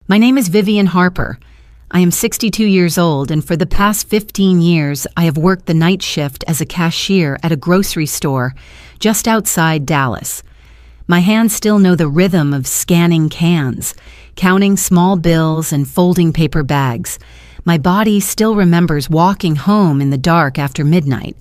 My name is Vivian Harper. I am 62 years old, and for the past 15 years, I have worked the night shift as a cashier at a grocery store just outside Dallas. My hands still know the rhythm of scanning cans, counting small bills and folding paper bags. My body still remembers walking home in the dark after midnight.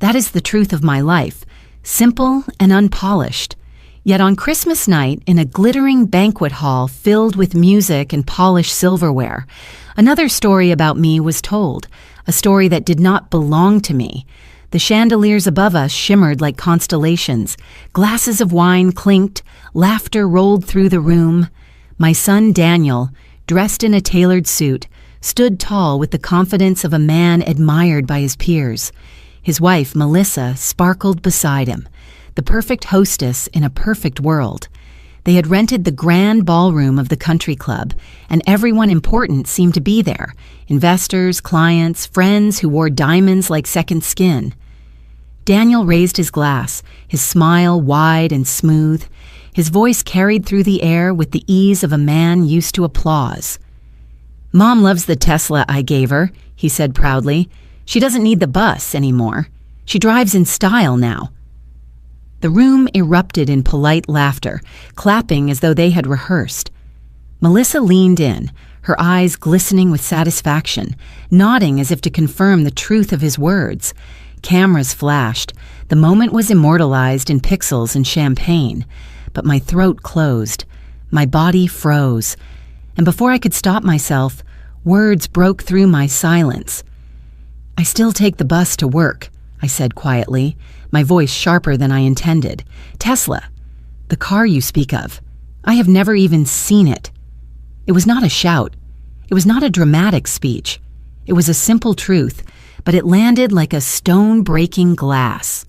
That is the truth of my life, simple and unpolished. Yet on Christmas night, in a glittering banquet hall filled with music and polished silverware, another story about me was told, a story that did not belong to me. The chandeliers above us shimmered like constellations. Glasses of wine clinked. Laughter rolled through the room. My son Daniel, dressed in a tailored suit, stood tall with the confidence of a man admired by his peers. His wife, Melissa, sparkled beside him, the perfect hostess in a perfect world. They had rented the grand ballroom of the country club, and everyone important seemed to be there. Investors, clients, friends who wore diamonds like second skin. Daniel raised his glass, his smile wide and smooth. His voice carried through the air with the ease of a man used to applause. "Mom loves the Tesla I gave her," he said proudly. "She doesn't need the bus anymore. She drives in style now." The room erupted in polite laughter, clapping as though they had rehearsed. Melissa leaned in, her eyes glistening with satisfaction, nodding as if to confirm the truth of his words. Cameras flashed. The moment was immortalized in pixels and champagne. But my throat closed. My body froze. And before I could stop myself, words broke through my silence. "I still take the bus to work," I said quietly, my voice sharper than I intended. "Tesla, the car you speak of. I have never even seen it." It was not a shout. It was not a dramatic speech. It was a simple truth, but it landed like a stone-breaking glass.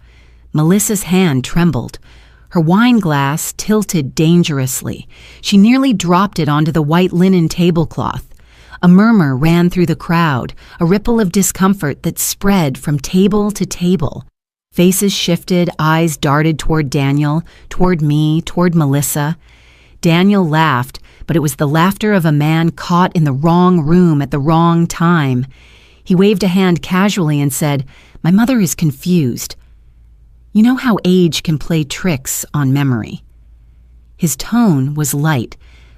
Melissa's hand trembled. Her wine glass tilted dangerously. She nearly dropped it onto the white linen tablecloth. A murmur ran through the crowd, a ripple of discomfort that spread from table to table. Faces shifted, eyes darted toward Daniel, toward me, toward Melissa. Daniel laughed, but it was the laughter of a man caught in the wrong room at the wrong time. He waved a hand casually and said, "My mother is confused." You know how age can play tricks on memory. His tone was light,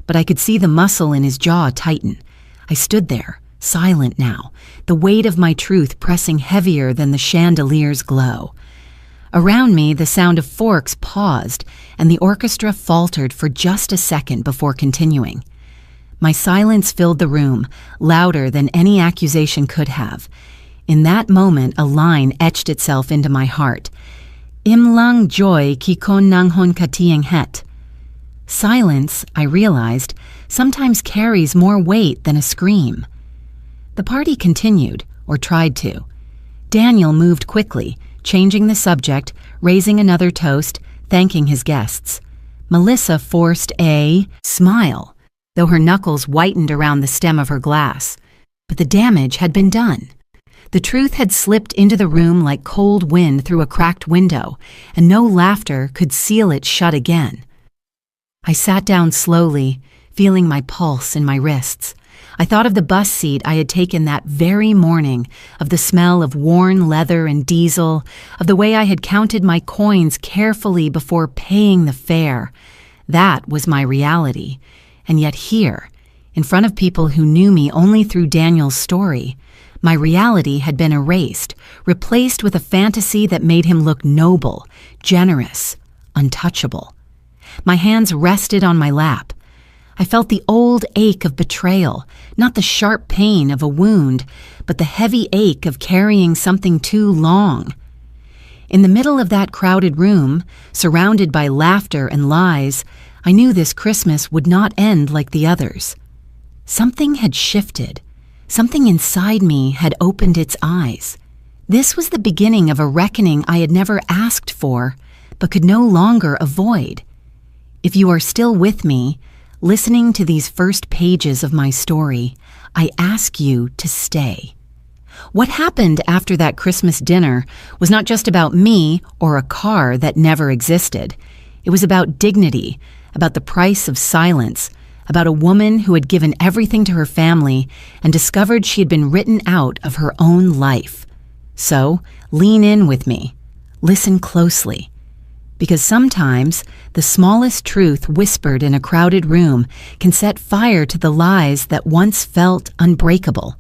but I could see the muscle in his jaw tighten. I stood there, silent now, the weight of my truth pressing heavier than the chandelier's glow. Around me, the sound of forks paused, and the orchestra faltered for just a second before continuing. My silence filled the room, louder than any accusation could have. In that moment, a line etched itself into my heart. "Im lang joy ki kon nang hon katieng het." Silence, I realized, sometimes carries more weight than a scream. The party continued, or tried to. Daniel moved quickly, changing the subject, raising another toast, thanking his guests. Melissa forced a smile, though her knuckles whitened around the stem of her glass. But the damage had been done. The truth had slipped into the room like cold wind through a cracked window, and no laughter could seal it shut again. I sat down slowly, feeling my pulse in my wrists. I thought of the bus seat I had taken that very morning, of the smell of worn leather and diesel, of the way I had counted my coins carefully before paying the fare. That was my reality. And yet here, in front of people who knew me only through Daniel's story, my reality had been erased, replaced with a fantasy that made him look noble, generous, untouchable. My hands rested on my lap. I felt the old ache of betrayal, not the sharp pain of a wound, but the heavy ache of carrying something too long. In the middle of that crowded room, surrounded by laughter and lies, I knew this Christmas would not end like the others. Something had shifted. Something inside me had opened its eyes. This was the beginning of a reckoning I had never asked for, but could no longer avoid. If you are still with me, listening to these first pages of my story, I ask you to stay. What happened after that Christmas dinner was not just about me or a car that never existed. It was about dignity, about the price of silence, about a woman who had given everything to her family and discovered she had been written out of her own life. So, lean in with me. Listen closely. Because sometimes the smallest truth whispered in a crowded room can set fire to the lies that once felt unbreakable.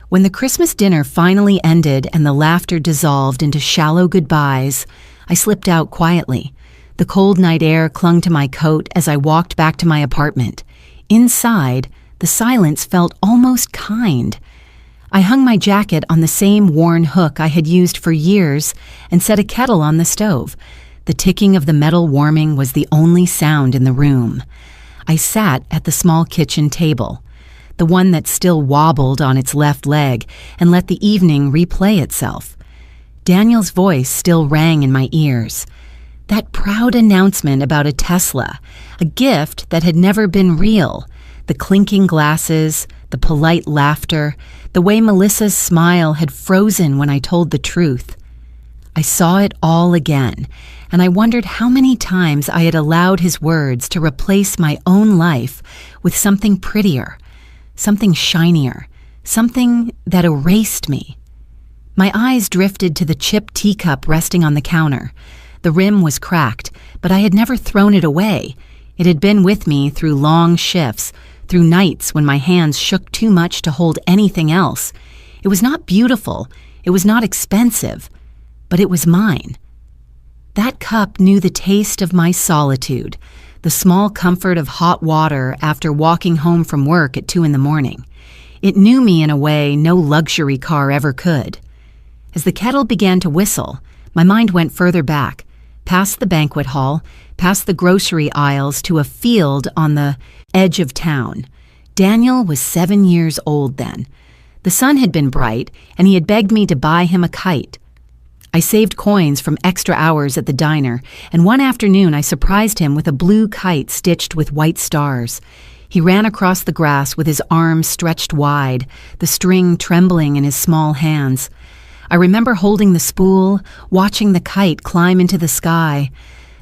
When the Christmas dinner finally ended and the laughter dissolved into shallow goodbyes, I slipped out quietly. The cold night air clung to my coat as I walked back to my apartment. Inside, the silence felt almost kind. I hung my jacket on the same worn hook I had used for years and set a kettle on the stove. The ticking of the metal warming was the only sound in the room. I sat at the small kitchen table, the one that still wobbled on its left leg, and let the evening replay itself. Daniel's voice still rang in my ears. That proud announcement about a Tesla, a gift that had never been real, the clinking glasses, the polite laughter, the way Melissa's smile had frozen when I told the truth. I saw it all again, and I wondered how many times I had allowed his words to replace my own life with something prettier, something shinier, something that erased me. My eyes drifted to the chipped teacup resting on the counter. The rim was cracked, but I had never thrown it away. It had been with me through long shifts, through nights when my hands shook too much to hold anything else. It was not beautiful, it was not expensive, but it was mine. That cup knew the taste of my solitude, the small comfort of hot water after walking home from work at 2 a.m. It knew me in a way no luxury car ever could. As the kettle began to whistle, my mind went further back, past the banquet hall, past the grocery aisles to a field on the edge of town. Daniel was 7 years old then. The sun had been bright, and he had begged me to buy him a kite. I saved coins from extra hours at the diner, and one afternoon I surprised him with a blue kite stitched with white stars. He ran across the grass with his arms stretched wide, the string trembling in his small hands. I remember holding the spool, watching the kite climb into the sky.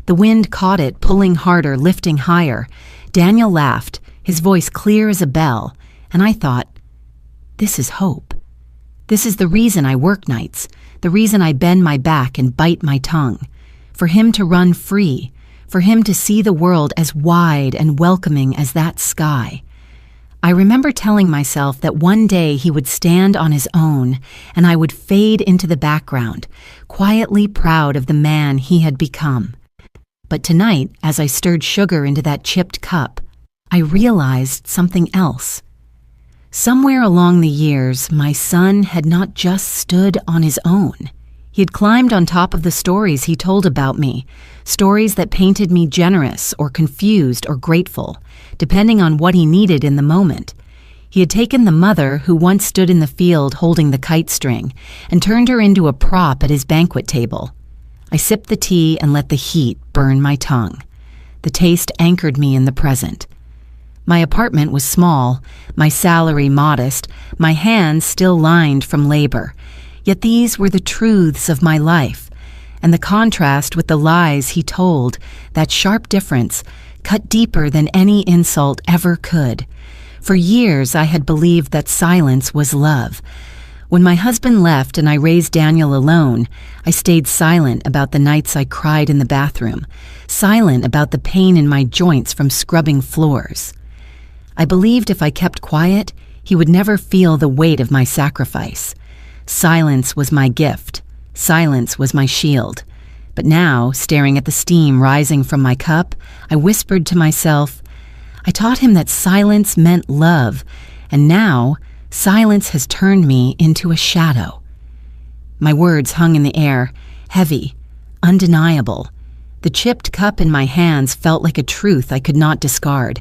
The wind caught it, pulling harder, lifting higher. Daniel laughed, his voice clear as a bell, and I thought, this is hope. This is the reason I work nights, the reason I bend my back and bite my tongue. For him to run free, for him to see the world as wide and welcoming as that sky. I remember telling myself that one day he would stand on his own and I would fade into the background, quietly proud of the man he had become. But tonight, as I stirred sugar into that chipped cup, I realized something else. Somewhere along the years, my son had not just stood on his own. He had climbed on top of the stories he told about me, stories that painted me generous or confused or grateful, depending on what he needed in the moment. He had taken the mother who once stood in the field holding the kite string and turned her into a prop at his banquet table. I sipped the tea and let the heat burn my tongue. The taste anchored me in the present. My apartment was small, my salary modest, my hands still lined from labor. Yet these were the truths of my life, and the contrast with the lies he told, that sharp difference, cut deeper than any insult ever could. For years I had believed that silence was love. When my husband left and I raised Daniel alone, I stayed silent about the nights I cried in the bathroom, silent about the pain in my joints from scrubbing floors. I believed if I kept quiet, he would never feel the weight of my sacrifice. Silence was my gift. Silence was my shield. But now, staring at the steam rising from my cup, I whispered to myself, I taught him that silence meant love, and now silence has turned me into a shadow. My words hung in the air, heavy, undeniable. The chipped cup in my hands felt like a truth I could not discard.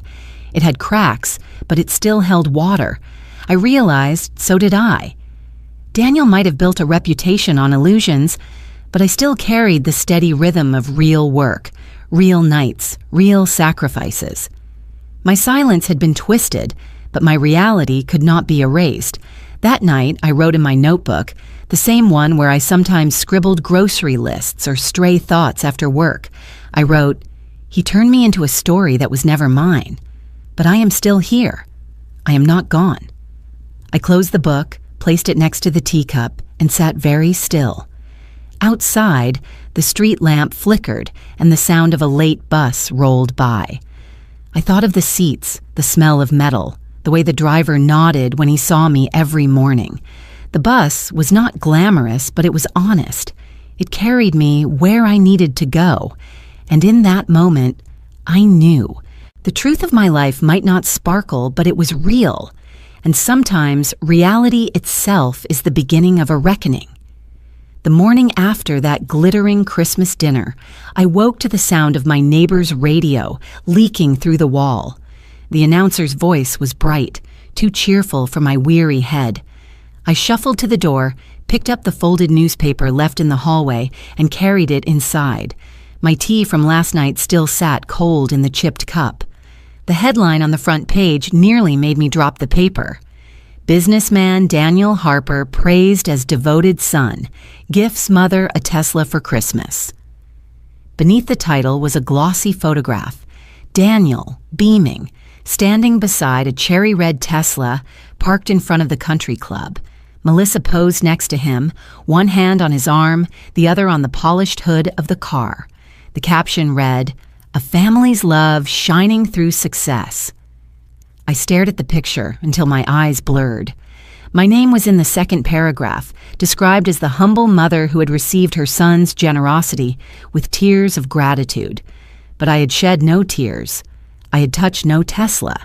It had cracks, but it still held water. I realized so did I. Daniel might have built a reputation on illusions, but I still carried the steady rhythm of real work, real nights, real sacrifices. My silence had been twisted, but my reality could not be erased. That night, I wrote in my notebook, the same one where I sometimes scribbled grocery lists or stray thoughts after work. I wrote, he turned me into a story that was never mine. But I am still here. I am not gone. I closed the book, placed it next to the teacup, and sat very still. Outside, the street lamp flickered and the sound of a late bus rolled by. I thought of the seats, the smell of metal, the way the driver nodded when he saw me every morning. The bus was not glamorous, but it was honest. It carried me where I needed to go. And in that moment, I knew. The truth of my life might not sparkle, but it was real. And sometimes reality itself is the beginning of a reckoning. The morning after that glittering Christmas dinner, I woke to the sound of my neighbor's radio leaking through the wall. The announcer's voice was bright, too cheerful for my weary head. I shuffled to the door, picked up the folded newspaper left in the hallway, and carried it inside. My tea from last night still sat cold in the chipped cup. The headline on the front page nearly made me drop the paper. Businessman Daniel Harper praised as devoted son, gifts mother a Tesla for Christmas. Beneath the title was a glossy photograph. Daniel, beaming, standing beside a cherry-red Tesla parked in front of the country club. Melissa posed next to him, one hand on his arm, the other on the polished hood of the car. The caption read, "A family's love shining through success." I stared at the picture until my eyes blurred. My name was in the second paragraph, described as the humble mother who had received her son's generosity with tears of gratitude. But I had shed no tears. I had touched no Tesla.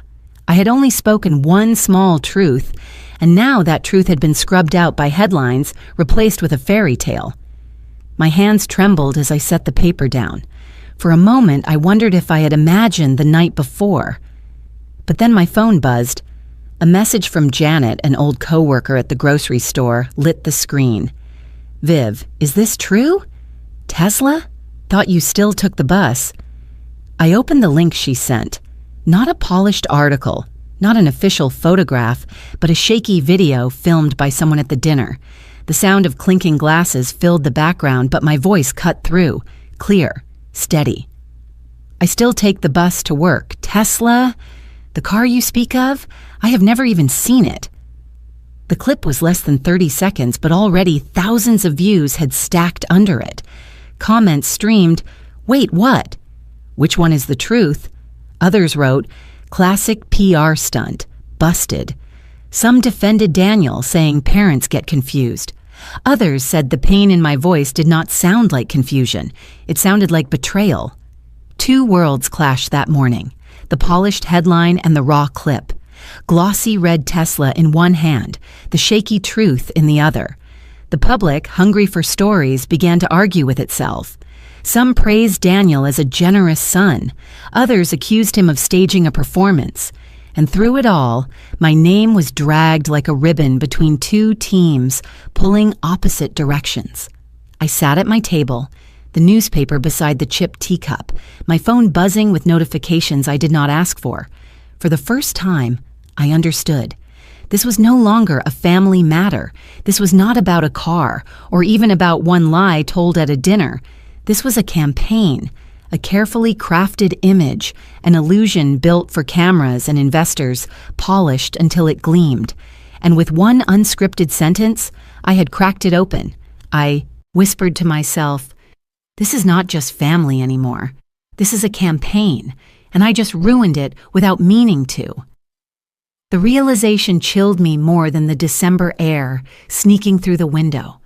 I had only spoken one small truth, and now that truth had been scrubbed out by headlines, replaced with a fairy tale. My hands trembled as I set the paper down. For a moment, I wondered if I had imagined the night before. But then my phone buzzed. A message from Janet, an old coworker at the grocery store, lit the screen. "Viv, is this true? Tesla? Thought you still took the bus." I opened the link she sent. Not a polished article, not an official photograph, but a shaky video filmed by someone at the dinner. The sound of clinking glasses filled the background, but my voice cut through, clear, steady. "I still take the bus to work. Tesla? The car you speak of? I have never even seen it." The clip was less than 30 seconds, but already thousands of views had stacked under it. Comments streamed, "Wait, what? Which one is the truth?" Others wrote, "Classic PR stunt. Busted." Some defended Daniel, saying parents get confused. Others said the pain in my voice did not sound like confusion. It sounded like betrayal. Two worlds clashed that morning, the polished headline and the raw clip. Glossy red Tesla in one hand, the shaky truth in the other. The public, hungry for stories, began to argue with itself. Some praised Daniel as a generous son. Others accused him of staging a performance. And through it all, my name was dragged like a ribbon between two teams, pulling opposite directions. I sat at my table, the newspaper beside the chipped teacup, my phone buzzing with notifications I did not ask for. For the first time, I understood. This was no longer a family matter. This was not about a car, or even about one lie told at a dinner. This was a campaign, a carefully crafted image, an illusion built for cameras and investors, polished until it gleamed. And with one unscripted sentence, I had cracked it open. I whispered to myself, "This is not just family anymore. This is a campaign, and I just ruined it without meaning to." The realization chilled me more than the December air sneaking through the window.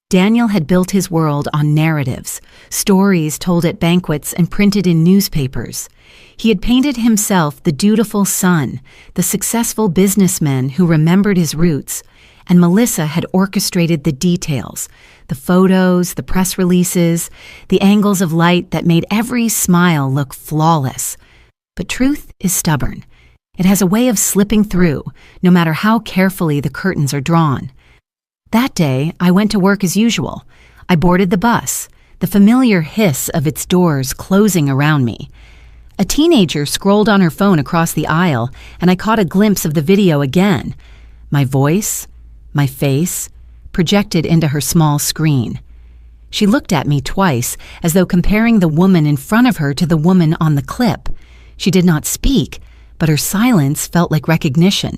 Daniel had built his world on narratives, stories told at banquets and printed in newspapers. He had painted himself the dutiful son, the successful businessman who remembered his roots, and Melissa had orchestrated the details, the photos, the press releases, the angles of light that made every smile look flawless. But truth is stubborn. It has a way of slipping through, no matter how carefully the curtains are drawn. That day, I went to work as usual. I boarded the bus, the familiar hiss of its doors closing around me. A teenager scrolled on her phone across the aisle, and I caught a glimpse of the video again. My voice, my face, projected into her small screen. She looked at me twice, as though comparing the woman in front of her to the woman on the clip. She did not speak, but her silence felt like recognition.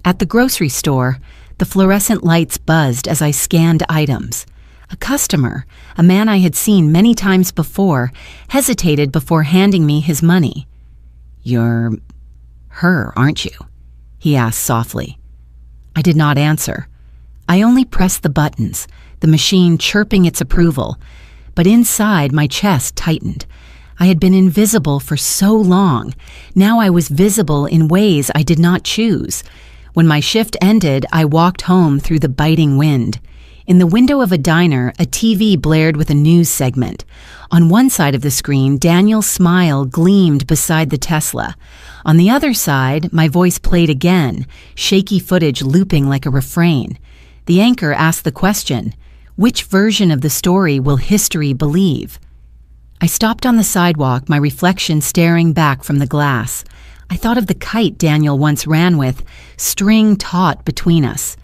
At the grocery store, the fluorescent lights buzzed as I scanned items. A customer, a man I had seen many times before, hesitated before handing me his money. "You're her, aren't you?" he asked softly. I did not answer. I only pressed the buttons, the machine chirping its approval, but inside my chest tightened. I had been invisible for so long. Now I was visible in ways I did not choose. When my shift ended, I walked home through the biting wind. In the window of a diner, a TV blared with a news segment. On one side of the screen, Daniel's smile gleamed beside the Tesla. On the other side, my voice played again, shaky footage looping like a refrain. The anchor asked the question, "Which version of the story will history believe?" I stopped on the sidewalk, my reflection staring back from the glass. I thought of the kite Daniel once ran with, string taut between us.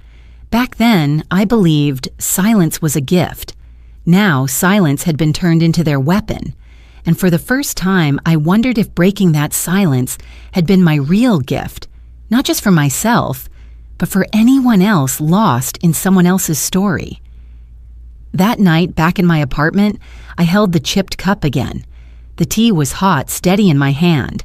Back then, I believed silence was a gift. Now, silence had been turned into their weapon. And for the first time, I wondered if breaking that silence had been my real gift, not just for myself, but for anyone else lost in someone else's story. That night, back in my apartment, I held the chipped cup again. The tea was hot, steady in my hand,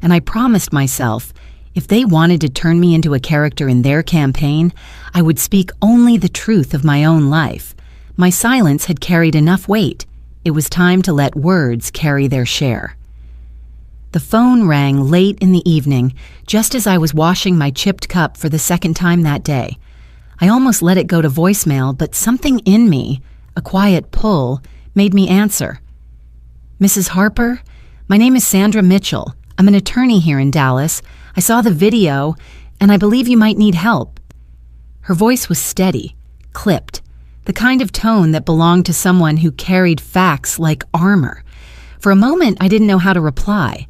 and I promised myself, if they wanted to turn me into a character in their campaign, I would speak only the truth of my own life. My silence had carried enough weight. It was time to let words carry their share. The phone rang late in the evening, just as I was washing my chipped cup for the second time that day. I almost let it go to voicemail, but something in me, a quiet pull, made me answer. "Mrs. Harper, my name is Sandra Mitchell. I'm an attorney here in Dallas. I saw the video, and I believe you might need help." Her voice was steady, clipped, the kind of tone that belonged to someone who carried facts like armor. For a moment, I didn't know how to reply.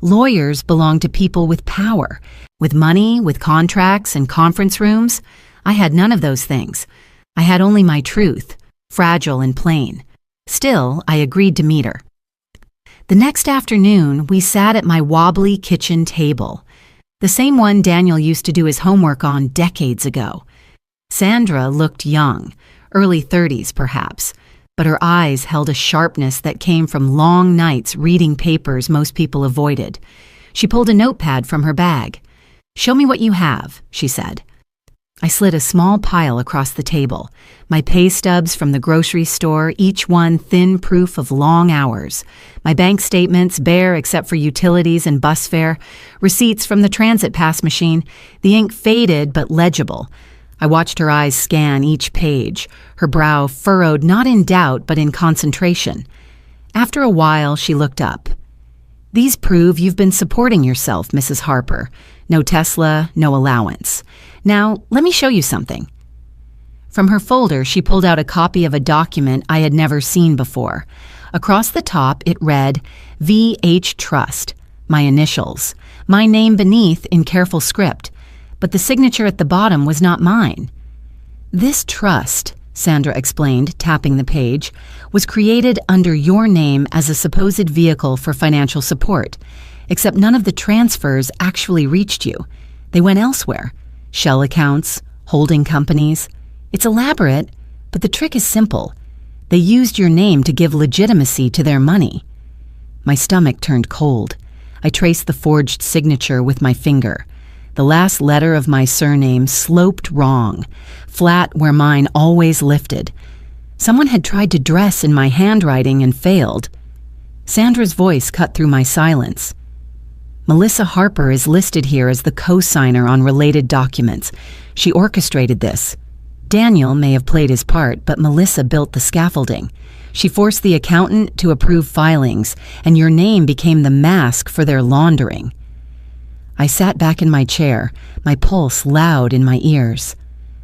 Lawyers belong to people with power, with money, with contracts and conference rooms. I had none of those things. I had only my truth, fragile and plain. Still, I agreed to meet her. The next afternoon, we sat at my wobbly kitchen table, the same one Daniel used to do his homework on decades ago. Sandra looked young, early 30s perhaps, but her eyes held a sharpness that came from long nights reading papers most people avoided. She pulled a notepad from her bag. "Show me what you have," she said. I slid a small pile across the table, my pay stubs from the grocery store, each one thin proof of long hours, my bank statements bare except for utilities and bus fare, receipts from the transit pass machine, the ink faded but legible. I watched her eyes scan each page, her brow furrowed not in doubt but in concentration. After a while, she looked up. "These prove you've been supporting yourself, Mrs. Harper. No Tesla, no allowance. Now, let me show you something." From her folder, she pulled out a copy of a document I had never seen before. Across the top, it read, "V.H. Trust," my initials, my name beneath in careful script, but the signature at the bottom was not mine. "This trust," Sandra explained, tapping the page, "was created under your name as a supposed vehicle for financial support, except none of the transfers actually reached you. They went elsewhere. Shell accounts, holding companies. It's elaborate, but the trick is simple. They used your name to give legitimacy to their money." My stomach turned cold. I traced the forged signature with my finger. The last letter of my surname sloped wrong, flat where mine always lifted. Someone had tried to dress in my handwriting and failed. Sandra's voice cut through my silence. "Melissa Harper is listed here as the co-signer on related documents. She orchestrated this. Daniel may have played his part, but Melissa built the scaffolding. She forced the accountant to approve filings, and your name became the mask for their laundering." I sat back in my chair, my pulse loud in my ears.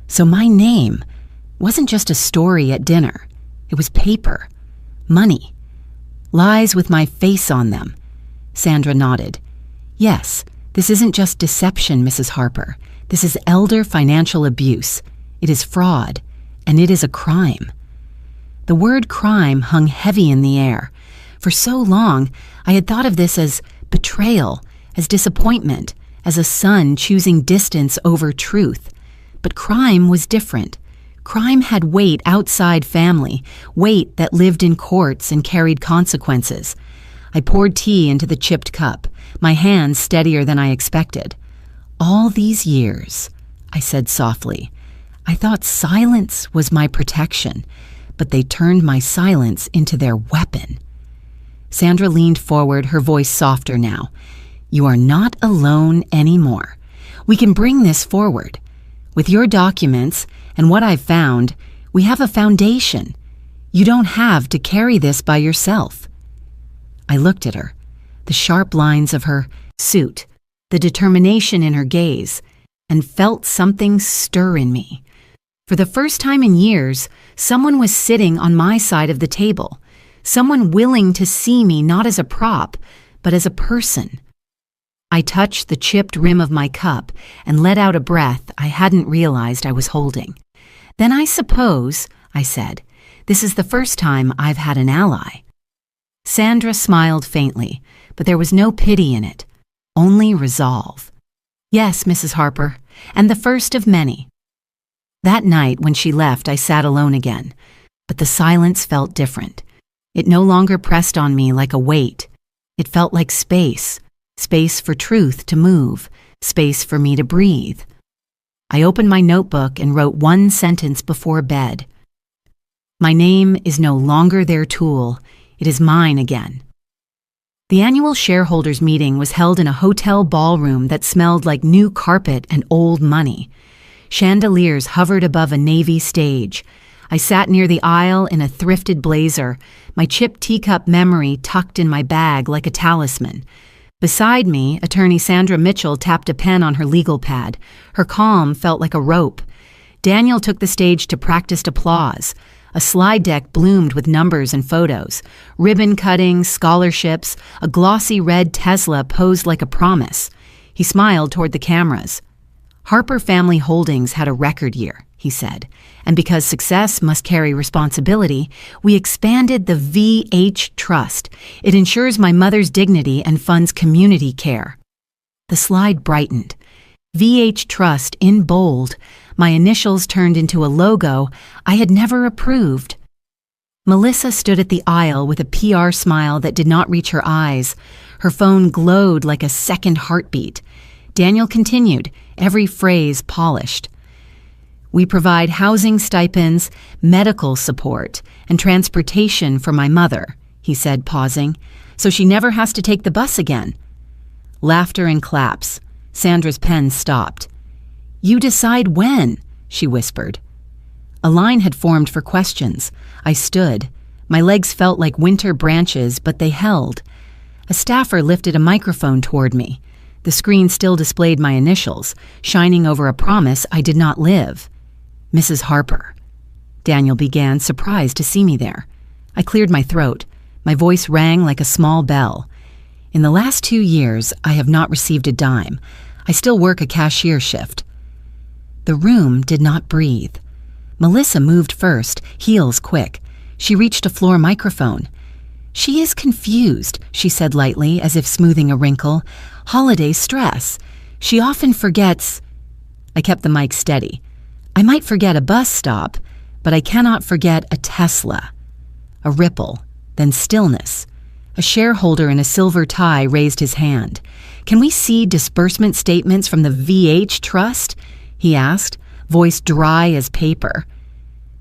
So my name wasn't just a story at dinner. It was paper, money, lies with my face on them. Sandra nodded. "Yes, this isn't just deception, Mrs. Harper. This is elder financial abuse. It is fraud, and it is a crime." The word crime hung heavy in the air. For so long, I had thought of this as betrayal, as disappointment, as a son choosing distance over truth. But crime was different. Crime had weight outside family, weight that lived in courts and carried consequences. I poured tea into the chipped cup, my hands steadier than I expected. "All these years," I said softly, "I thought silence was my protection, but they turned my silence into their weapon." Sandra leaned forward, her voice softer now. "You are not alone anymore. We can bring this forward. With your documents and what I've found, we have a foundation. You don't have to carry this by yourself." I looked at her, the sharp lines of her suit, the determination in her gaze, and felt something stir in me. For the first time in years, someone was sitting on my side of the table, someone willing to see me not as a prop, but as a person. I touched the chipped rim of my cup and let out a breath I hadn't realized I was holding. "Then I suppose," I said, "this is the first time I've had an ally." Sandra smiled faintly, but there was no pity in it, only resolve. "Yes, Mrs. Harper, and the first of many." That night when she left, I sat alone again, but the silence felt different. It no longer pressed on me like a weight. It felt like space, space for truth to move, space for me to breathe. I opened my notebook and wrote one sentence before bed. "My name is no longer their tool. It is mine again." The annual shareholders meeting was held in a hotel ballroom that smelled like new carpet and old money. Chandeliers hovered above a navy stage. I sat near the aisle in a thrifted blazer, my chipped teacup memory tucked in my bag like a talisman. Beside me, attorney Sandra Mitchell tapped a pen on her legal pad. Her calm felt like a rope. Daniel took the stage to practiced applause. A slide deck bloomed with numbers and photos. Ribbon cutting, scholarships, a glossy red Tesla posed like a promise. He smiled toward the cameras. "Harper Family Holdings had a record year," he said, "and because success must carry responsibility, we expanded the VH Trust. It ensures my mother's dignity and funds community care." The slide brightened. VH Trust in bold, my initials turned into a logo I had never approved. Melissa stood at the aisle with a PR smile that did not reach her eyes. Her phone glowed like a second heartbeat. Daniel continued, every phrase polished. "We provide housing stipends, medical support, and transportation for my mother," he said, pausing, "so she never has to take the bus again." Laughter and claps. Sandra's pen stopped. "You decide when," she whispered. A line had formed for questions. I stood. My legs felt like winter branches, but they held. A staffer lifted a microphone toward me. The screen still displayed my initials, shining over a promise I did not live. "Mrs. Harper." Daniel began, surprised to see me there. I cleared my throat. My voice rang like a small bell. "In the last 2 years, I have not received a dime. I still work a cashier shift." The room did not breathe. Melissa moved first, heels quick. She reached a floor microphone. "She is confused," she said lightly, as if smoothing a wrinkle. "Holiday stress. She often forgets—" I kept the mic steady. "I might forget a bus stop, but I cannot forget a Tesla." A ripple, then stillness. A shareholder in a silver tie raised his hand. "Can we see disbursement statements from the VH Trust?" he asked, voice dry as paper.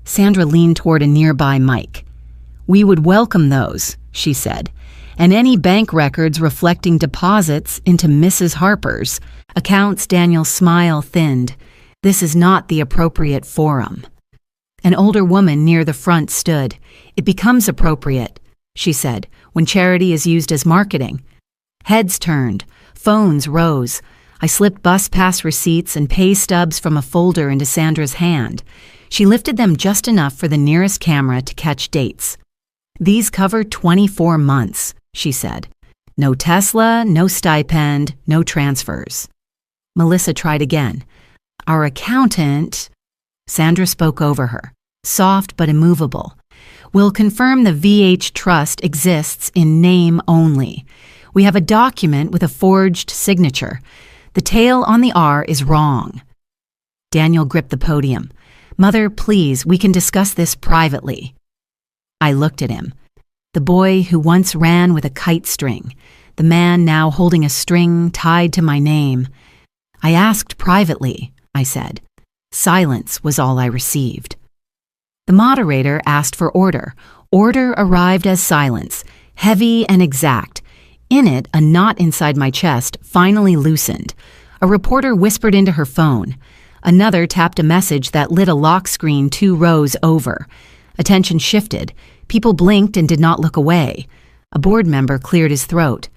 Sandra leaned toward a nearby mic. "We would welcome those," she said, "and any bank records reflecting deposits into Mrs. Harper's accounts." Daniel's smile thinned. "This is not the appropriate forum." An older woman near the front stood. "It becomes appropriate," she said, "when charity is used as marketing." Heads turned. Phones rose. I slipped bus pass receipts and pay stubs from a folder into Sandra's hand. She lifted them just enough for the nearest camera to catch dates. "These cover 24 months, she said. "No Tesla, no stipend, no transfers." Melissa tried again. "Our accountant—" Sandra spoke over her, soft but immovable. "Will confirm the VH Trust exists in name only. We have a document with a forged signature. The tail on the R is wrong." Daniel gripped the podium. "Mother, please, we can discuss this privately." I looked at him. The boy who once ran with a kite string, the man now holding a string tied to my name. "I asked privately," I said. Silence was all I received. The moderator asked for order. Order arrived as silence, heavy and exact. In it, a knot inside my chest finally loosened. A reporter whispered into her phone. Another tapped a message that lit a lock screen 2 rows over. Attention shifted. People blinked and did not look away. A board member cleared his throat.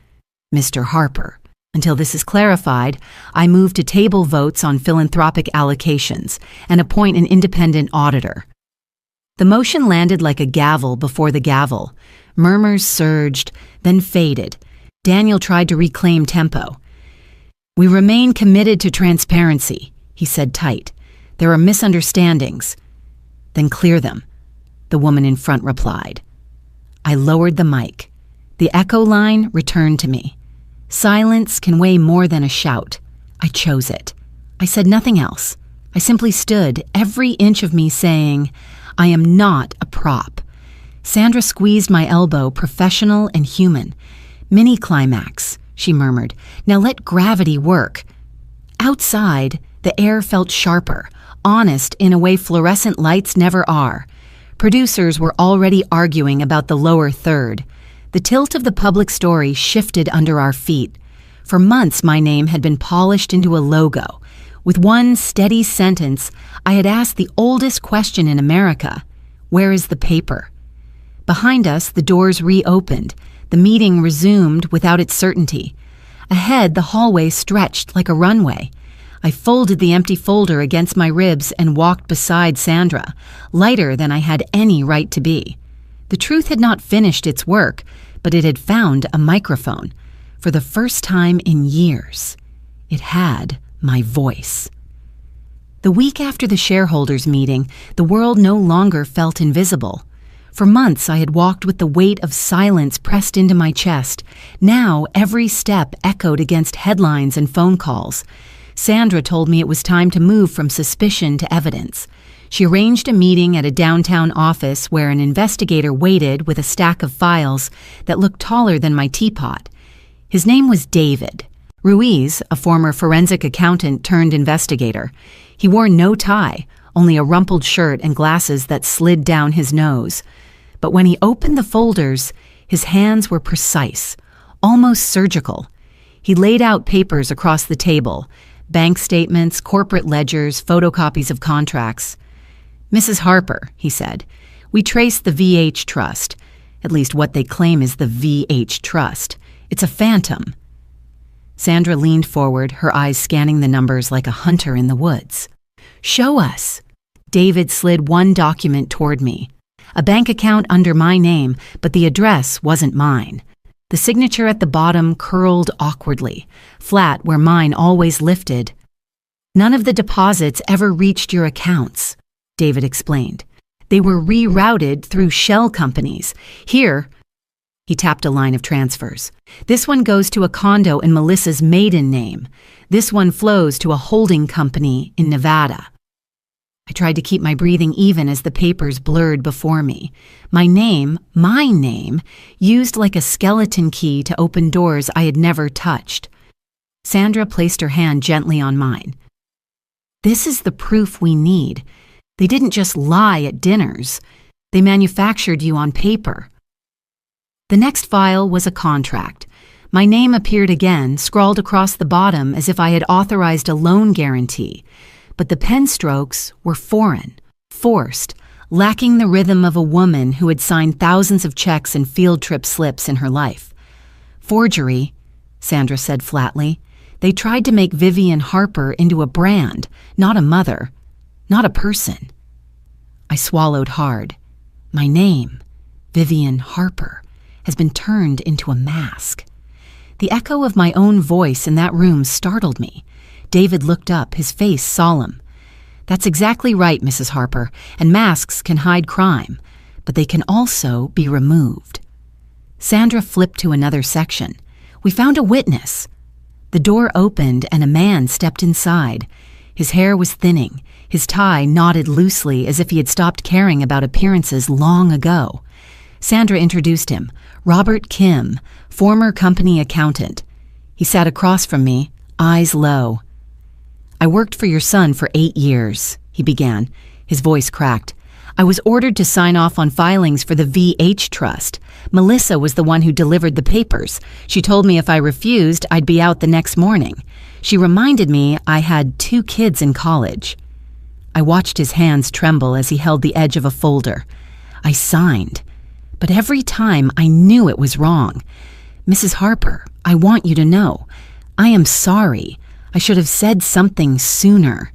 "Mr. Harper, until this is clarified, I move to table votes on philanthropic allocations and appoint an independent auditor." The motion landed like a gavel before the gavel. Murmurs surged, then faded. Daniel tried to reclaim tempo. "We remain committed to transparency," he said tight. "There are misunderstandings." "Then clear them," the woman in front replied. I lowered the mic. The echo line returned to me. Silence can weigh more than a shout. I chose it. I said nothing else. I simply stood, every inch of me saying, "I am not a prop." Sandra squeezed my elbow, professional and human. "Mini climax," she murmured. "Now let gravity work." Outside, the air felt sharper, honest in a way fluorescent lights never are. Producers were already arguing about the lower third. The tilt of the public story shifted under our feet. For months, my name had been polished into a logo. With one steady sentence, I had asked the oldest question in America: where is the paper? Behind us, the doors reopened. The meeting resumed without its certainty. Ahead, the hallway stretched like a runway. I folded the empty folder against my ribs and walked beside Sandra, lighter than I had any right to be. The truth had not finished its work, but it had found a microphone. For the first time in years, it had my voice. The week after the shareholders' meeting, the world no longer felt invisible. For months, I had walked with the weight of silence pressed into my chest. Now, every step echoed against headlines and phone calls. Sandra told me it was time to move from suspicion to evidence. She arranged a meeting at a downtown office where an investigator waited with a stack of files that looked taller than my teapot. His name was David Ruiz, a former forensic accountant turned investigator. He wore no tie, only a rumpled shirt and glasses that slid down his nose. But when he opened the folders, his hands were precise, almost surgical. He laid out papers across the table: bank statements, corporate ledgers, photocopies of contracts. "Mrs. Harper," he said, "we traced the VH Trust. At least what they claim is the VH Trust. It's a phantom." Sandra leaned forward, her eyes scanning the numbers like a hunter in the woods. "Show us." David slid one document toward me. A bank account under my name, but the address wasn't mine. The signature at the bottom curled awkwardly, flat where mine always lifted. "None of the deposits ever reached your accounts," David explained. "They were rerouted through shell companies. Here," he tapped a line of transfers. "This one goes to a condo in Melissa's maiden name. This one flows to a holding company in Nevada." I tried to keep my breathing even as the papers blurred before me. My name, used like a skeleton key to open doors I had never touched. Sandra placed her hand gently on mine. "This is the proof we need. They didn't just lie at dinners. They manufactured you on paper." The next file was a contract. My name appeared again, scrawled across the bottom as if I had authorized a loan guarantee. But the pen strokes were foreign, forced, lacking the rhythm of a woman who had signed thousands of checks and field trip slips in her life. "Forgery," Sandra said flatly. "They tried to make Vivian Harper into a brand, not a mother, not a person." I swallowed hard. My name, Vivian Harper, has been turned into a mask. The echo of my own voice in that room startled me. David looked up, his face solemn. "That's exactly right, Mrs. Harper, and masks can hide crime, but they can also be removed." Sandra flipped to another section. We found a witness. The door opened and a man stepped inside. His hair was thinning, his tie knotted loosely as if he had stopped caring about appearances long ago. Sandra introduced him, Robert Kim, former company accountant. He sat across from me, eyes low. "I worked for your son for 8 years, he began, his voice cracked. "I was ordered to sign off on filings for the VH Trust. Melissa was the one who delivered the papers. She told me if I refused, I'd be out the next morning. She reminded me I had 2 kids in college." I watched his hands tremble as he held the edge of a folder. I signed, but every time I knew it was wrong. "Mrs. Harper, I want you to know. I am sorry. I should have said something sooner."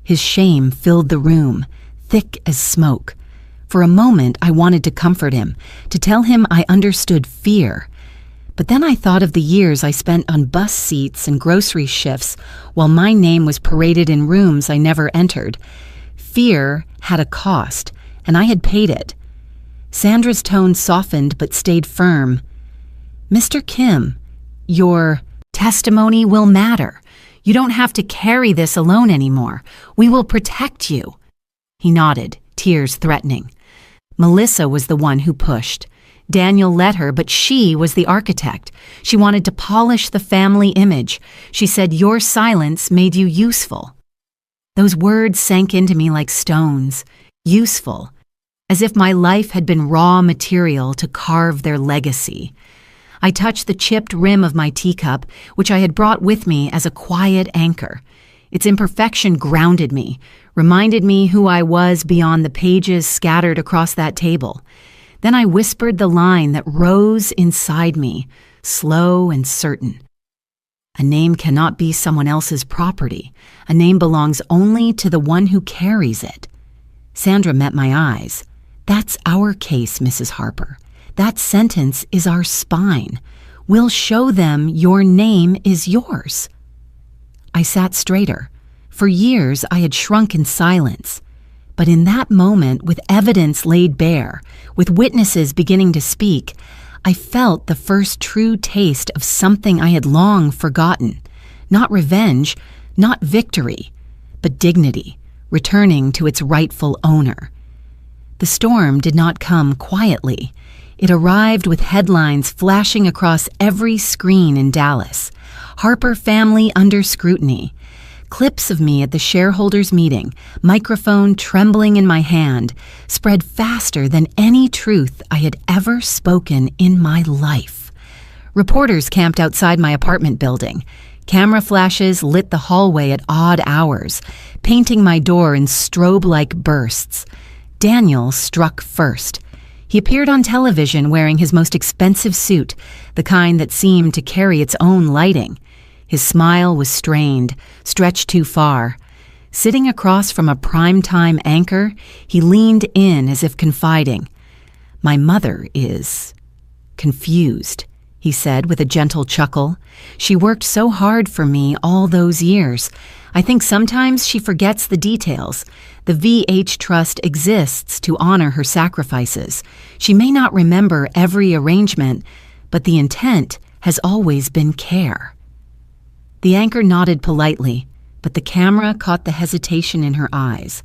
His shame filled the room, thick as smoke. For a moment, I wanted to comfort him, to tell him I understood fear. But then I thought of the years I spent on bus seats and grocery shifts while my name was paraded in rooms I never entered. Fear had a cost, and I had paid it. Sandra's tone softened but stayed firm. "Mr. Kim, your testimony will matter. You don't have to carry this alone anymore. We will protect you." He nodded, tears threatening. Melissa was the one who pushed. Daniel let her, but she was the architect. She wanted to polish the family image. She said, "Your silence made you useful." Those words sank into me like stones. Useful. As if my life had been raw material to carve their legacy. I touched the chipped rim of my teacup, which I had brought with me as a quiet anchor. Its imperfection grounded me, reminded me who I was beyond the pages scattered across that table. Then I whispered the line that rose inside me, slow and certain. "A name cannot be someone else's property. A name belongs only to the one who carries it." Sandra met my eyes. "That's our case, Mrs. Harper. That sentence is our spine. We'll show them your name is yours." I sat straighter. For years, I had shrunk in silence. But in that moment, with evidence laid bare, with witnesses beginning to speak, I felt the first true taste of something I had long forgotten. Not revenge, not victory, but dignity, returning to its rightful owner. The storm did not come quietly. It arrived with headlines flashing across every screen in Dallas. Harper family under scrutiny. Clips of me at the shareholders' meeting, microphone trembling in my hand, spread faster than any truth I had ever spoken in my life. Reporters camped outside my apartment building. Camera flashes lit the hallway at odd hours, painting my door in strobe-like bursts. Daniel struck first. He appeared on television wearing his most expensive suit, the kind that seemed to carry its own lighting. His smile was strained, stretched too far. Sitting across from a primetime anchor, he leaned in as if confiding. "My mother is confused," he said with a gentle chuckle. "She worked so hard for me all those years. I think sometimes she forgets the details. The VH Trust exists to honor her sacrifices. She may not remember every arrangement, but the intent has always been care." The anchor nodded politely, but the camera caught the hesitation in her eyes.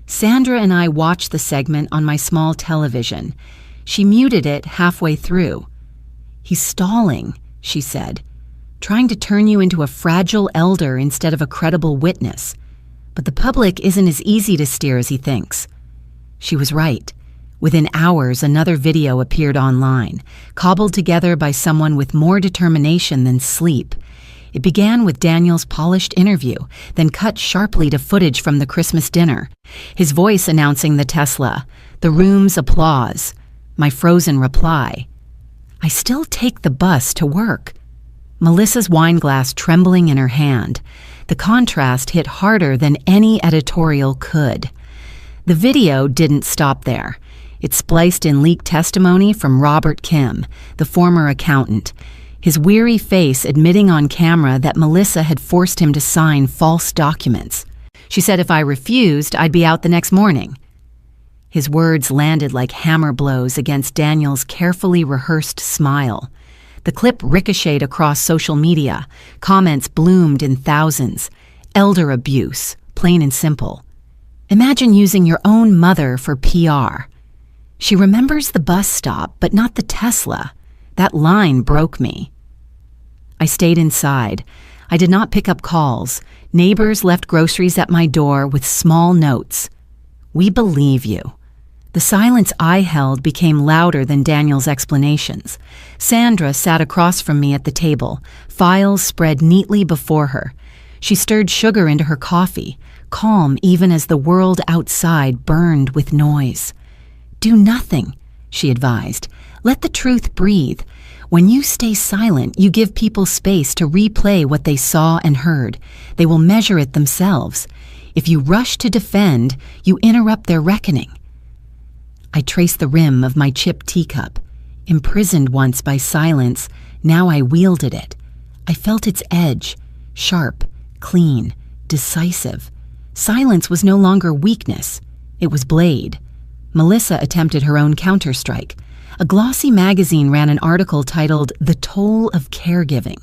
Sandra and I watched the segment on my small television. She muted it halfway through. "He's stalling," she said, "trying to turn you into a fragile elder instead of a credible witness. But the public isn't as easy to steer as he thinks." She was right. Within hours, another video appeared online, cobbled together by someone with more determination than sleep. It began with Daniel's polished interview, then cut sharply to footage from the Christmas dinner. His voice announcing the Tesla, the room's applause, my frozen reply. "I still take the bus to work." Melissa's wine glass trembling in her hand. The contrast hit harder than any editorial could. The video didn't stop there. It spliced in leaked testimony from Robert Kim, the former accountant, his weary face admitting on camera that Melissa had forced him to sign false documents. She said if I refused, I'd be out the next morning. His words landed like hammer blows against Daniel's carefully rehearsed smile. The clip ricocheted across social media. Comments bloomed in thousands. Elder abuse, plain and simple. Imagine using your own mother for PR. She remembers the bus stop, but not the Tesla. That line broke me. I stayed inside. I did not pick up calls. Neighbors left groceries at my door with small notes. "We believe you." The silence I held became louder than Daniel's explanations. Sandra sat across from me at the table, files spread neatly before her. She stirred sugar into her coffee, calm even as the world outside burned with noise. "Do nothing," she advised. "Let the truth breathe. When you stay silent, you give people space to replay what they saw and heard. They will measure it themselves. If you rush to defend, you interrupt their reckoning." I traced the rim of my chipped teacup. Imprisoned once by silence, now I wielded it. I felt its edge, sharp, clean, decisive. Silence was no longer weakness. It was blade. Melissa attempted her own counterstrike. A glossy magazine ran an article titled "The Toll of Caregiving."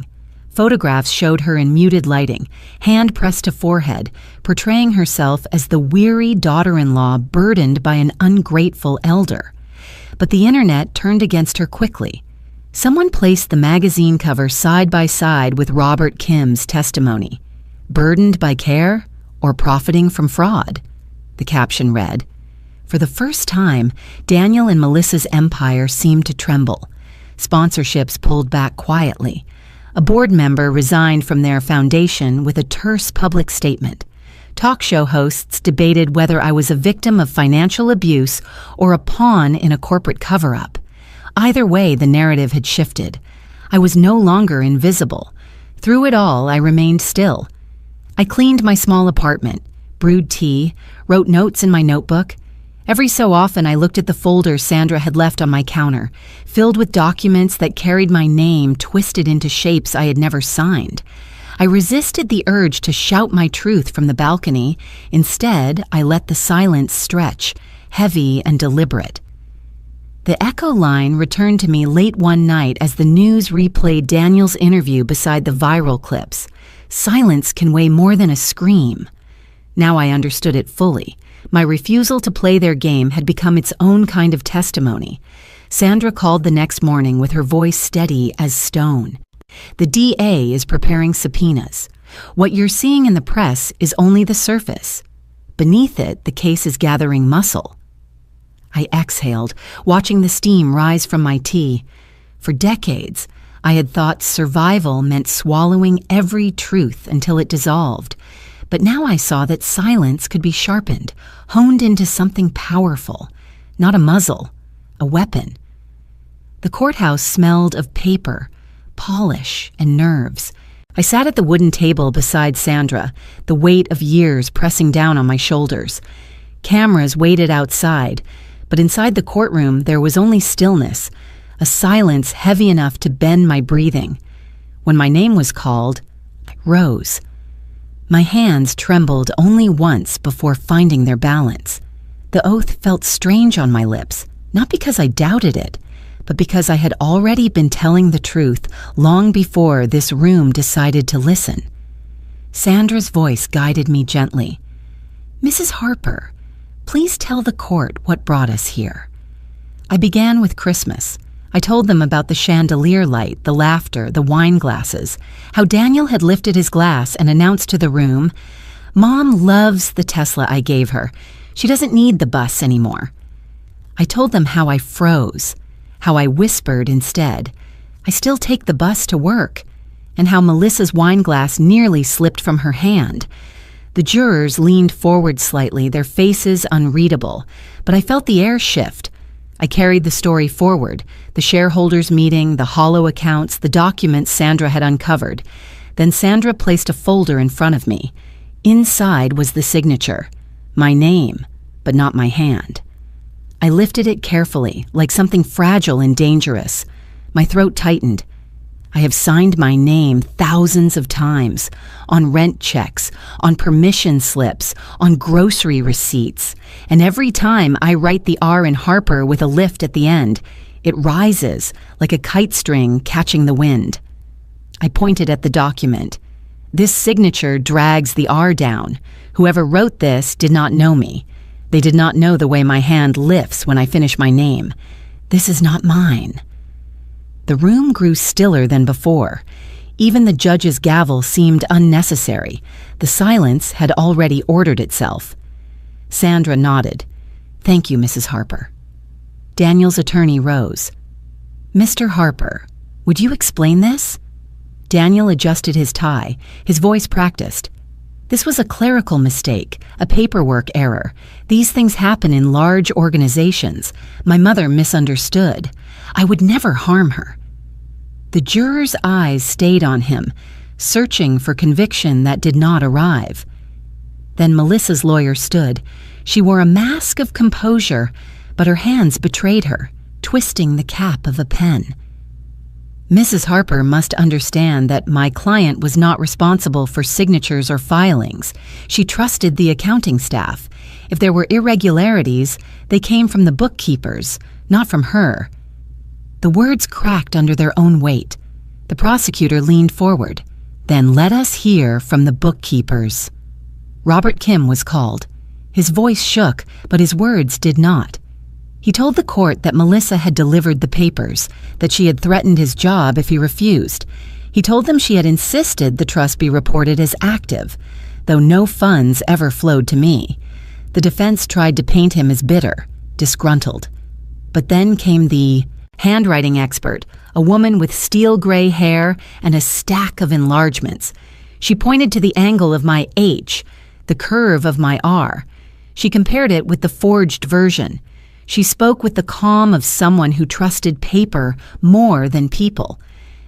Photographs showed her in muted lighting, hand pressed to forehead, portraying herself as the weary daughter-in-law burdened by an ungrateful elder. But the internet turned against her quickly. Someone placed the magazine cover side by side with Robert Kim's testimony. "Burdened by care or profiting from fraud?" the caption read. For the first time, Daniel and Melissa's empire seemed to tremble. Sponsorships pulled back quietly. A board member resigned from their foundation with a terse public statement. Talk show hosts debated whether I was a victim of financial abuse or a pawn in a corporate cover-up. Either way, the narrative had shifted. I was no longer invisible. Through it all, I remained still. I cleaned my small apartment, brewed tea, wrote notes in my notebook. Every so often, I looked at the folder Sandra had left on my counter, filled with documents that carried my name twisted into shapes I had never signed. I resisted the urge to shout my truth from the balcony. Instead, I let the silence stretch, heavy and deliberate. The echo line returned to me late one night as the news replayed Daniel's interview beside the viral clips. Silence can weigh more than a scream. Now I understood it fully. My refusal to play their game had become its own kind of testimony. Sandra called the next morning with her voice steady as stone. "The DA is preparing subpoenas. What you're seeing in the press is only the surface. Beneath it, the case is gathering muscle." I exhaled, watching the steam rise from my tea. For decades, I had thought survival meant swallowing every truth until it dissolved. But now I saw that silence could be sharpened, honed into something powerful, not a muzzle, a weapon. The courthouse smelled of paper, polish, and nerves. I sat at the wooden table beside Sandra, the weight of years pressing down on my shoulders. Cameras waited outside, but inside the courtroom there was only stillness, a silence heavy enough to bend my breathing. When my name was called, I rose. My hands trembled only once before finding their balance. The oath felt strange on my lips, not because I doubted it, but because I had already been telling the truth long before this room decided to listen. Sandra's voice guided me gently. "Mrs. Harper, please tell the court what brought us here." I began with Christmas. I told them about the chandelier light, the laughter, the wine glasses, how Daniel had lifted his glass and announced to the room, "Mom loves the Tesla I gave her. She doesn't need the bus anymore." I told them how I froze, how I whispered instead, "I still take the bus to work," and how Melissa's wine glass nearly slipped from her hand. The jurors leaned forward slightly, their faces unreadable, but I felt the air shift. I carried the story forward, the shareholders' meeting, the hollow accounts, the documents Sandra had uncovered. Then Sandra placed a folder in front of me. Inside was the signature, my name, but not my hand. I lifted it carefully, like something fragile and dangerous. My throat tightened. I have signed my name thousands of times, on rent checks, on permission slips, on grocery receipts, and every time I write the R in Harper with a lift at the end, It rises like a kite string catching the wind. I pointed at the document. This signature drags the R down. Whoever wrote this did not know me. They did not know the way my hand lifts when I finish my name. This is not mine. The room grew stiller than before. Even the judge's gavel seemed unnecessary. The silence had already ordered itself. Sandra nodded. "Thank you, Mrs. Harper." Daniel's attorney rose. "Mr. Harper, would you explain this?" Daniel adjusted his tie, his voice practiced. "This was a clerical mistake, a paperwork error. These things happen in large organizations. My mother misunderstood. I would never harm her." The juror's eyes stayed on him, searching for conviction that did not arrive. Then Melissa's lawyer stood. She wore a mask of composure, but her hands betrayed her, twisting the cap of a pen. "Mrs. Harper must understand that my client was not responsible for signatures or filings. She trusted the accounting staff. If there were irregularities, they came from the bookkeepers, not from her." The words cracked under their own weight. The prosecutor leaned forward. "Then let us hear from the bookkeepers." Robert Kim was called. His voice shook, but his words did not. He told the court that Melissa had delivered the papers, that she had threatened his job if he refused. He told them she had insisted the trust be reported as active, though no funds ever flowed to me. The defense tried to paint him as bitter, disgruntled. But then came the handwriting expert, a woman with steel gray hair and a stack of enlargements. She pointed to the angle of my H, the curve of my R. She compared it with the forged version. She spoke with the calm of someone who trusted paper more than people.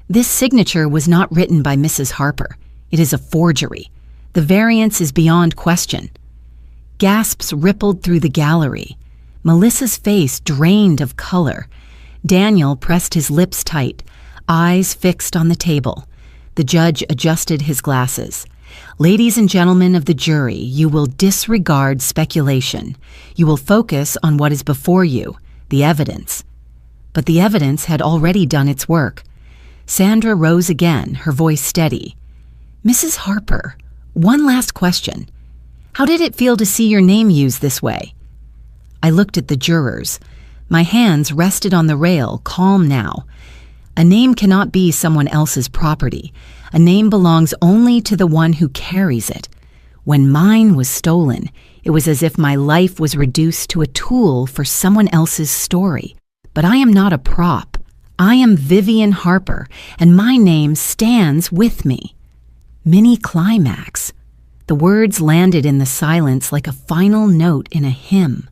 This signature was not written by Mrs. Harper. It is a forgery. The variance is beyond question. Gasps rippled through the gallery. Melissa's face drained of color. Daniel pressed his lips tight, eyes fixed on the table. The judge adjusted his glasses. "Ladies and gentlemen of the jury, you will disregard speculation. You will focus on what is before you, the evidence." But the evidence had already done its work. Sandra rose again, her voice steady. "Mrs. Harper, one last question. How did it feel to see your name used this way?" I looked at the jurors. My hands rested on the rail, calm now. A name cannot be someone else's property. A name belongs only to the one who carries it. When mine was stolen, it was as if my life was reduced to a tool for someone else's story. But I am not a prop. I am Vivian Harper, and my name stands with me. Mini climax. The words landed in the silence like a final note in a hymn.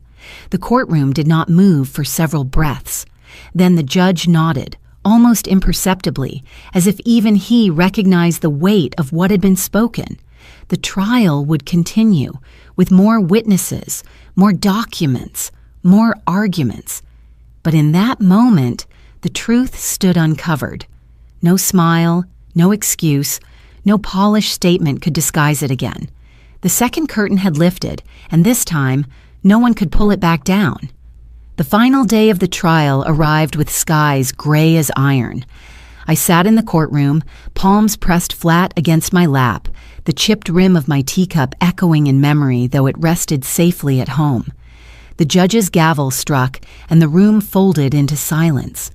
The courtroom did not move for several breaths. Then the judge nodded, almost imperceptibly, as if even he recognized the weight of what had been spoken. The trial would continue, with more witnesses, more documents, more arguments. But in that moment, the truth stood uncovered. No smile, no excuse, no polished statement could disguise it again. The second curtain had lifted, and this time, no one could pull it back down. The final day of the trial arrived with skies gray as iron. I sat in the courtroom, palms pressed flat against my lap, the chipped rim of my teacup echoing in memory, though it rested safely at home. The judge's gavel struck, and the room folded into silence.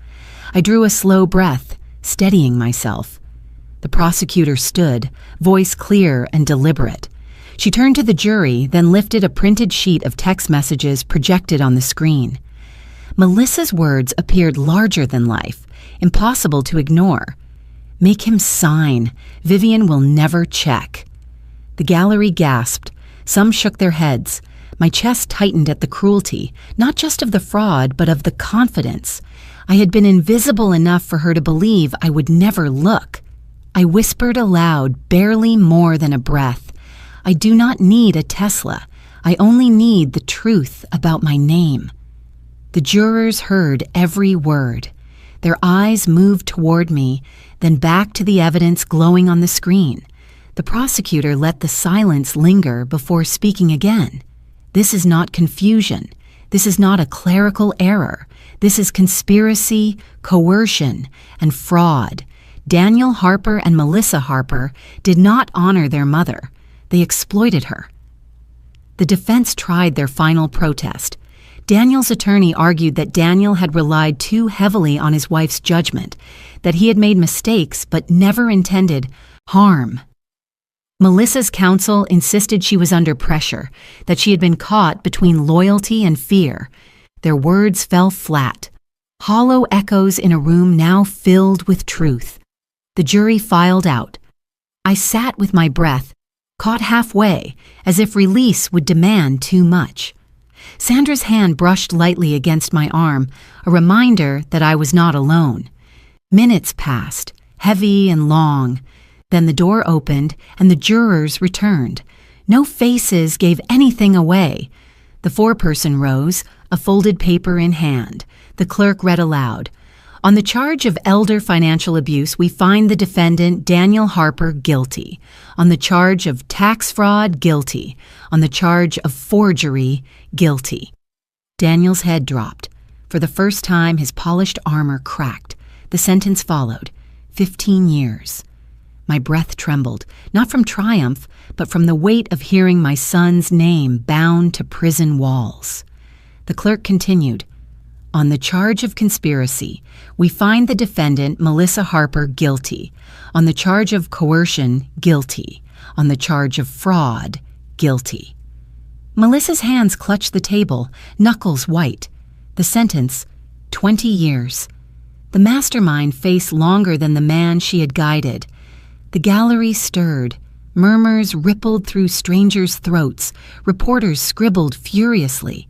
I drew a slow breath, steadying myself. The prosecutor stood, voice clear and deliberate. She turned to the jury, then lifted a printed sheet of text messages projected on the screen. Melissa's words appeared larger than life, impossible to ignore. "Make him sign. Vivian will never check." The gallery gasped. Some shook their heads. My chest tightened at the cruelty, not just of the fraud, but of the confidence. I had been invisible enough for her to believe I would never look. I whispered aloud, barely more than a breath. "I do not need a Tesla. I only need the truth about my name." The jurors heard every word. Their eyes moved toward me, then back to the evidence glowing on the screen. The prosecutor let the silence linger before speaking again. "This is not confusion. This is not a clerical error. This is conspiracy, coercion, and fraud. Daniel Harper and Melissa Harper did not honor their mother. They exploited her. The defense tried their final protest. Daniel's attorney argued that Daniel had relied too heavily on his wife's judgment, that he had made mistakes but never intended harm. Melissa's counsel insisted she was under pressure, that she had been caught between loyalty and fear. Their words fell flat, hollow echoes in a room now filled with truth. The jury filed out. I sat with my breath, caught halfway, as if release would demand too much. Sandra's hand brushed lightly against my arm, a reminder that I was not alone. Minutes passed, heavy and long. Then the door opened and the jurors returned. No faces gave anything away. The foreperson rose, a folded paper in hand. The clerk read aloud. On the charge of elder financial abuse, we find the defendant, Daniel Harper, guilty. On the charge of tax fraud, guilty. On the charge of forgery, guilty. Daniel's head dropped. For the first time, his polished armor cracked. The sentence followed. 15 years. My breath trembled, not from triumph, but from the weight of hearing my son's name bound to prison walls. The clerk continued. On the charge of conspiracy, we find the defendant, Melissa Harper, guilty. On the charge of coercion, guilty. On the charge of fraud, guilty. Melissa's hands clutched the table, knuckles white. The sentence, 20 years. The mastermind faced longer than the man she had guided. The gallery stirred. Murmurs rippled through strangers' throats. Reporters scribbled furiously.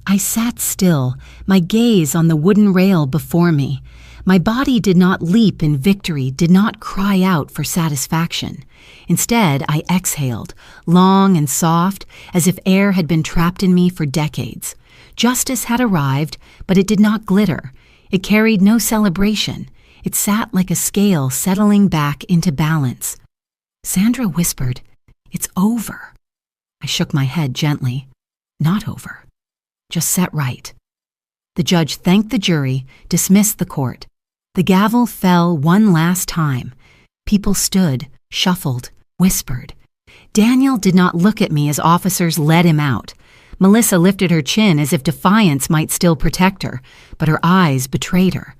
I sat still, my gaze on the wooden rail before me. My body did not leap in victory, did not cry out for satisfaction. Instead, I exhaled, long and soft, as if air had been trapped in me for decades. Justice had arrived, but it did not glitter. It carried no celebration. It sat like a scale settling back into balance. Sandra whispered, "It's over." I shook my head gently. Not over. Just set right. The judge thanked the jury, dismissed the court. The gavel fell one last time. People stood, shuffled, whispered. Daniel did not look at me as officers led him out. Melissa lifted her chin as if defiance might still protect her, but her eyes betrayed her.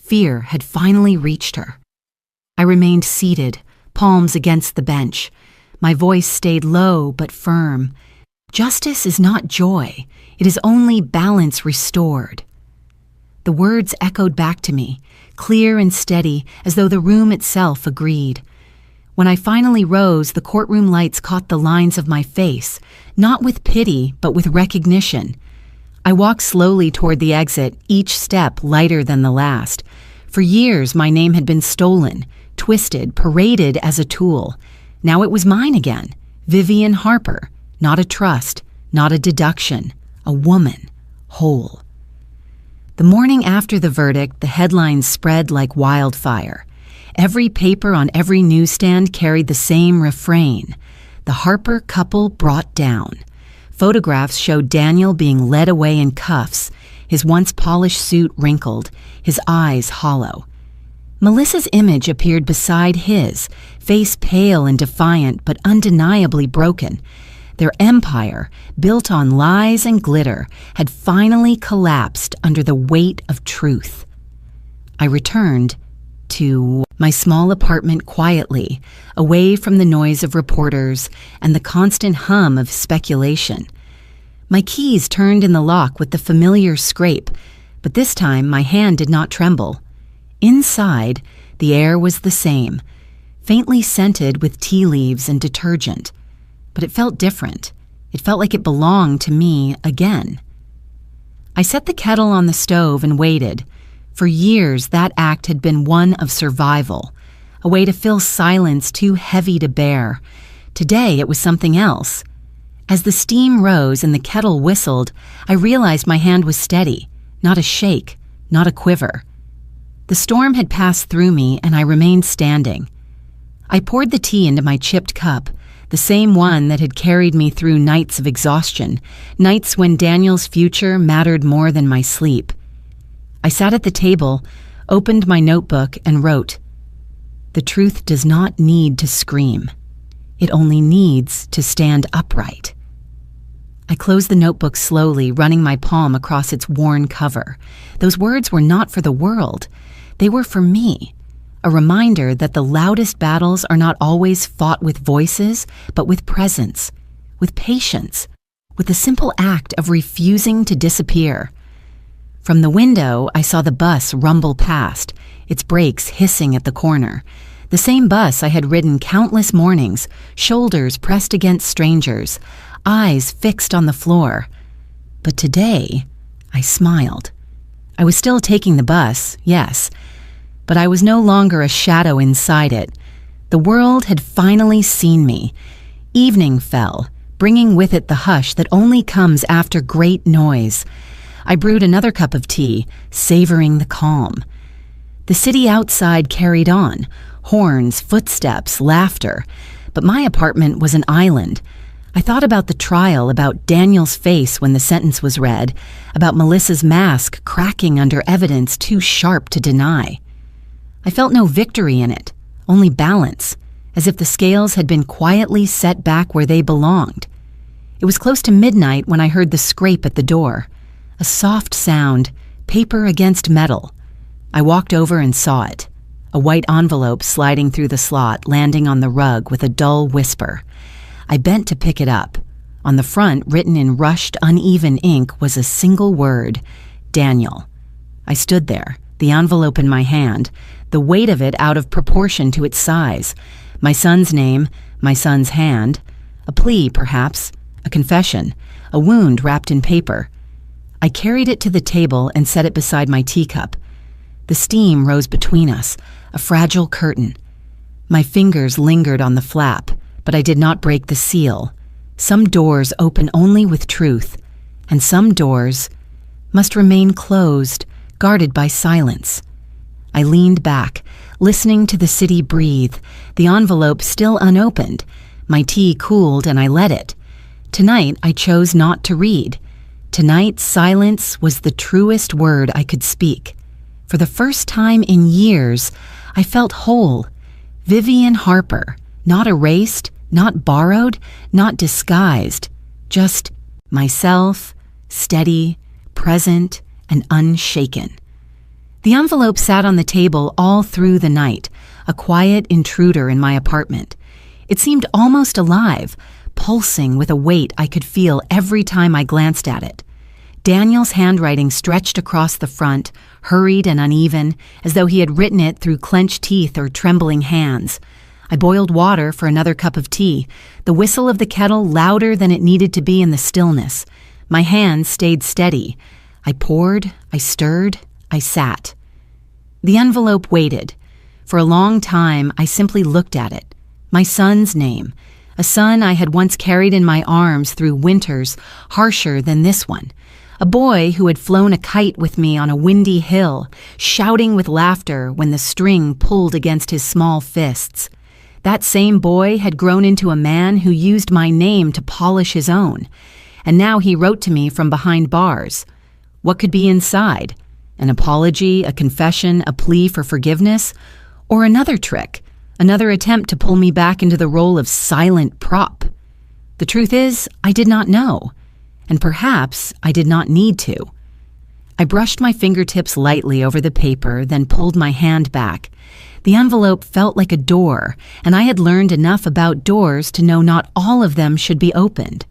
Fear had finally reached her. I remained seated, palms against the bench. My voice stayed low but firm. Justice is not joy. It is only balance restored. The words echoed back to me, clear and steady, as though the room itself agreed. When I finally rose, the courtroom lights caught the lines of my face, not with pity, but with recognition. I walked slowly toward the exit, each step lighter than the last. For years, my name had been stolen, twisted, paraded as a tool. Now it was mine again, Vivian Harper, not a trust, not a deduction, a woman, whole. The morning after the verdict, the headlines spread like wildfire. Every paper on every newsstand carried the same refrain: the Harper couple brought down. Photographs showed Daniel being led away in cuffs, his once polished suit wrinkled, his eyes hollow. Melissa's image appeared beside his, face pale and defiant but undeniably broken. Their empire, built on lies and glitter, had finally collapsed under the weight of truth. I returned to my small apartment quietly, away from the noise of reporters and the constant hum of speculation. My keys turned in the lock with the familiar scrape, but this time my hand did not tremble. Inside, the air was the same, faintly scented with tea leaves and detergent. But it felt different. It felt like it belonged to me again. I set the kettle on the stove and waited. For years, that act had been one of survival, a way to fill silence too heavy to bear. Today, it was something else. As the steam rose and the kettle whistled, I realized my hand was steady, not a shake, not a quiver. The storm had passed through me, and I remained standing. I poured the tea into my chipped cup, the same one that had carried me through nights of exhaustion, nights when Daniel's future mattered more than my sleep. I sat at the table, opened my notebook, and wrote, "The truth does not need to scream. It only needs to stand upright." I closed the notebook slowly, running my palm across its worn cover. Those words were not for the world. They were for me. A reminder that the loudest battles are not always fought with voices, but with presence, with patience, with the simple act of refusing to disappear. From the window, I saw the bus rumble past, its brakes hissing at the corner. The same bus I had ridden countless mornings, shoulders pressed against strangers, eyes fixed on the floor. But today, I smiled. I was still taking the bus, yes, but I was no longer a shadow inside it. The world had finally seen me. Evening fell, bringing with it the hush that only comes after great noise. I brewed another cup of tea, savoring the calm. The city outside carried on, horns, footsteps, laughter, but my apartment was an island. I thought about the trial, about Daniel's face when the sentence was read, about Melissa's mask cracking under evidence too sharp to deny. I felt no victory in it, only balance, as if the scales had been quietly set back where they belonged. It was close to midnight when I heard the scrape at the door. A soft sound, paper against metal. I walked over and saw it. A white envelope sliding through the slot, landing on the rug with a dull whisper. I bent to pick it up. On the front, written in rushed, uneven ink, was a single word, Daniel. I stood there, the envelope in my hand, the weight of it out of proportion to its size. My son's name, my son's hand, a plea, perhaps, a confession, a wound wrapped in paper. I carried it to the table and set it beside my teacup. The steam rose between us, a fragile curtain. My fingers lingered on the flap, but I did not break the seal. Some doors open only with truth, and some doors must remain closed, guarded by silence. I leaned back, listening to the city breathe, the envelope still unopened. My tea cooled and I let it. Tonight I chose not to read. Tonight silence was the truest word I could speak. For the first time in years, I felt whole. Vivian Harper, not erased, not borrowed, not disguised, just myself, steady, present, and unshaken. The envelope sat on the table all through the night, a quiet intruder in my apartment. It seemed almost alive, pulsing with a weight I could feel every time I glanced at it. Daniel's handwriting stretched across the front, hurried and uneven, as though he had written it through clenched teeth or trembling hands. I boiled water for another cup of tea, the whistle of the kettle louder than it needed to be in the stillness. My hands stayed steady. I poured, I stirred, I sat. The envelope waited. For a long time, I simply looked at it. My son's name, a son I had once carried in my arms through winters harsher than this one. A boy who had flown a kite with me on a windy hill, shouting with laughter when the string pulled against his small fists. That same boy had grown into a man who used my name to polish his own, and now he wrote to me from behind bars. What could be inside? An apology, a confession, a plea for forgiveness, or another trick, another attempt to pull me back into the role of silent prop? The truth is, I did not know, and perhaps I did not need to. I brushed my fingertips lightly over the paper, then pulled my hand back. The envelope felt like a door, and I had learned enough about doors to know not all of them should be opened.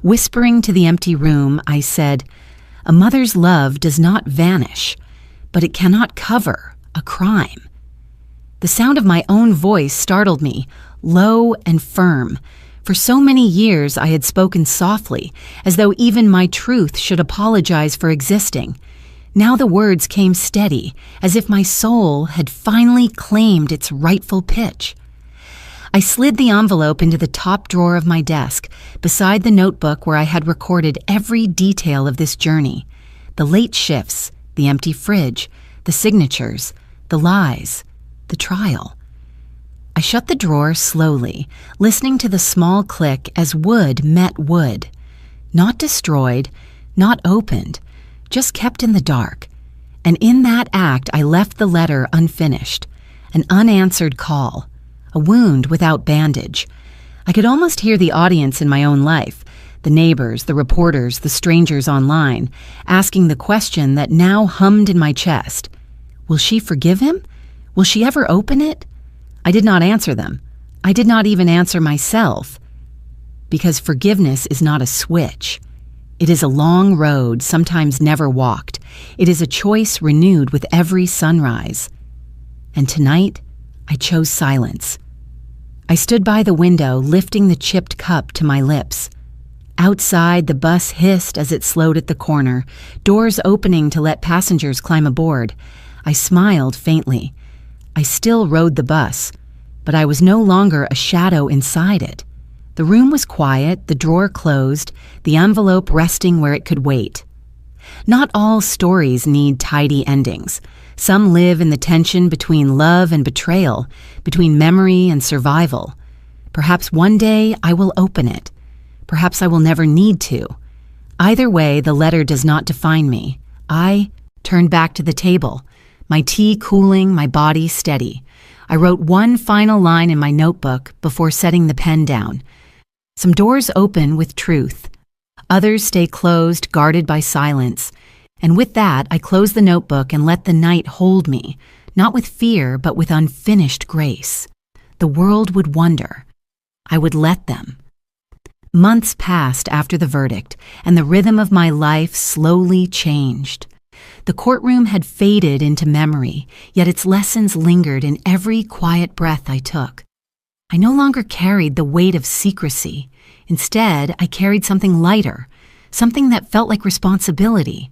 Whispering to the empty room, I said, "A mother's love does not vanish, but it cannot cover a crime." The sound of my own voice startled me, low and firm. For so many years I had spoken softly, as though even my truth should apologize for existing. Now the words came steady, as if my soul had finally claimed its rightful pitch. I slid the envelope into the top drawer of my desk, beside the notebook where I had recorded every detail of this journey. The late shifts, the empty fridge, the signatures, the lies, the trial. I shut the drawer slowly, listening to the small click as wood met wood. Not destroyed, not opened, just kept in the dark. And in that act, I left the letter unfinished, an unanswered call, a wound without bandage. I could almost hear the audience in my own life, the neighbors, the reporters, the strangers online, asking the question that now hummed in my chest. Will she forgive him? Will she ever open it? I did not answer them. I did not even answer myself. Because forgiveness is not a switch. It is a long road, sometimes never walked. It is a choice renewed with every sunrise. And tonight, I chose silence. I stood by the window, lifting the chipped cup to my lips. Outside, the bus hissed as it slowed at the corner, doors opening to let passengers climb aboard. I smiled faintly. I still rode the bus, but I was no longer a shadow inside it. The room was quiet, the drawer closed, the envelope resting where it could wait. Not all stories need tidy endings. Some live in the tension between love and betrayal, between memory and survival. Perhaps one day I will open it. Perhaps I will never need to. Either way, the letter does not define me. I turned back to the table, my tea cooling, my body steady. I wrote one final line in my notebook before setting the pen down. Some doors open with truth. Others stay closed, guarded by silence. And with that, I closed the notebook and let the night hold me, not with fear, but with unfinished grace. The world would wonder. I would let them. Months passed after the verdict, and the rhythm of my life slowly changed. The courtroom had faded into memory, yet its lessons lingered in every quiet breath I took. I no longer carried the weight of secrecy. Instead, I carried something lighter, something that felt like responsibility.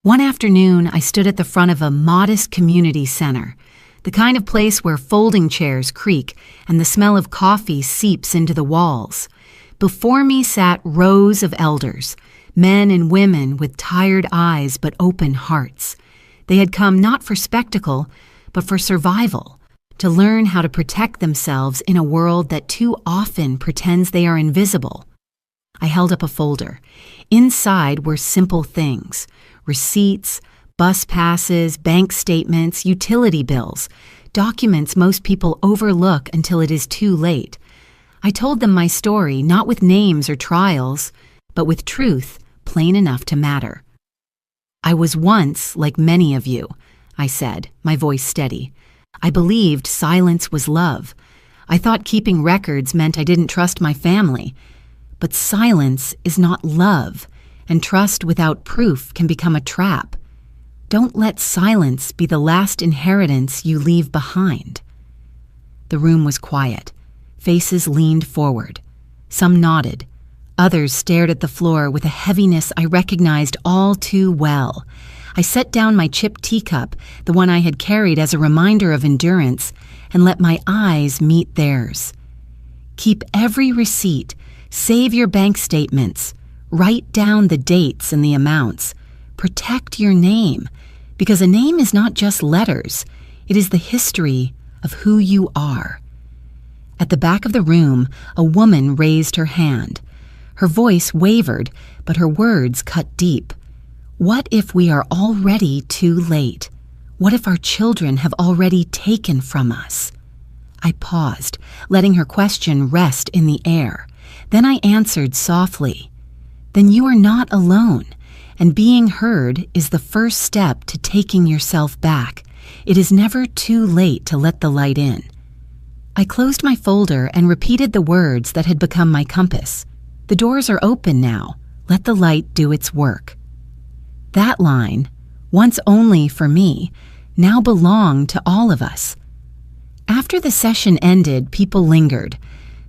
One afternoon, I stood at the front of a modest community center, the kind of place where folding chairs creak and the smell of coffee seeps into the walls. Before me sat rows of elders, men and women with tired eyes but open hearts. They had come not for spectacle, but for survival, to learn how to protect themselves in a world that too often pretends they are invisible. I held up a folder. Inside were simple things: receipts, bus passes, bank statements, utility bills, documents most people overlook until it is too late. I told them my story, not with names or trials, but with truth plain enough to matter. I was once like many of you, I said, my voice steady. I believed silence was love. I thought keeping records meant I didn't trust my family. But silence is not love, and trust without proof can become a trap. Don't let silence be the last inheritance you leave behind. The room was quiet. Faces leaned forward. Some nodded. Others stared at the floor with a heaviness I recognized all too well. I set down my chipped teacup, the one I had carried as a reminder of endurance, and let my eyes meet theirs. Keep every receipt. Save your bank statements. Write down the dates and the amounts. Protect your name, because a name is not just letters. It is the history of who you are. At the back of the room, a woman raised her hand. Her voice wavered, but her words cut deep. What if we are already too late? What if our children have already taken from us? I paused, letting her question rest in the air. Then I answered softly, "Then you are not alone, and being heard is the first step to taking yourself back. It is never too late to let the light in." I closed my folder and repeated the words that had become my compass. The doors are open now. Let the light do its work. That line, once only for me, now belonged to all of us. After the session ended, people lingered.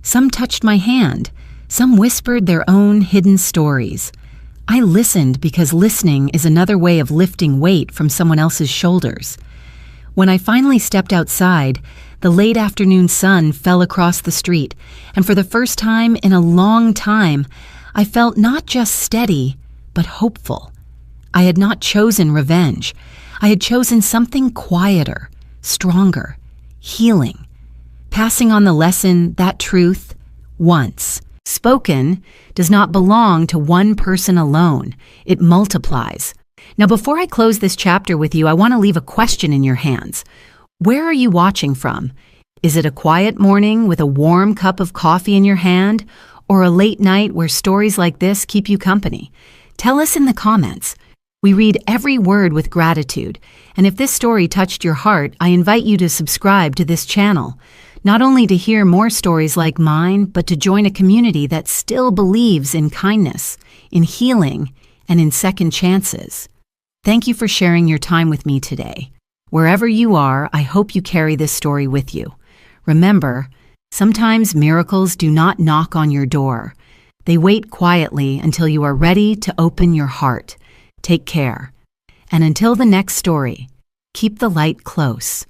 Some touched my hand. Some whispered their own hidden stories. I listened because listening is another way of lifting weight from someone else's shoulders. When I finally stepped outside, the late afternoon sun fell across the street, and for the first time in a long time, I felt not just steady, but hopeful. I had not chosen revenge. I had chosen something quieter, stronger, healing. passing on the lesson, that truth, once spoken, does not belong to one person alone. It multiplies. Now, before I close this chapter with you, I want to leave a question in your hands. Where are you watching from? Is it a quiet morning with a warm cup of coffee in your hand, or a late night where stories like this keep you company? Tell us in the comments. We read every word with gratitude, and if this story touched your heart, I invite you to subscribe to this channel, not only to hear more stories like mine, but to join a community that still believes in kindness, in healing, and in second chances. Thank you for sharing your time with me today. Wherever you are, I hope you carry this story with you. Remember, sometimes miracles do not knock on your door. They wait quietly until you are ready to open your heart. Take care. And until the next story, keep the light close.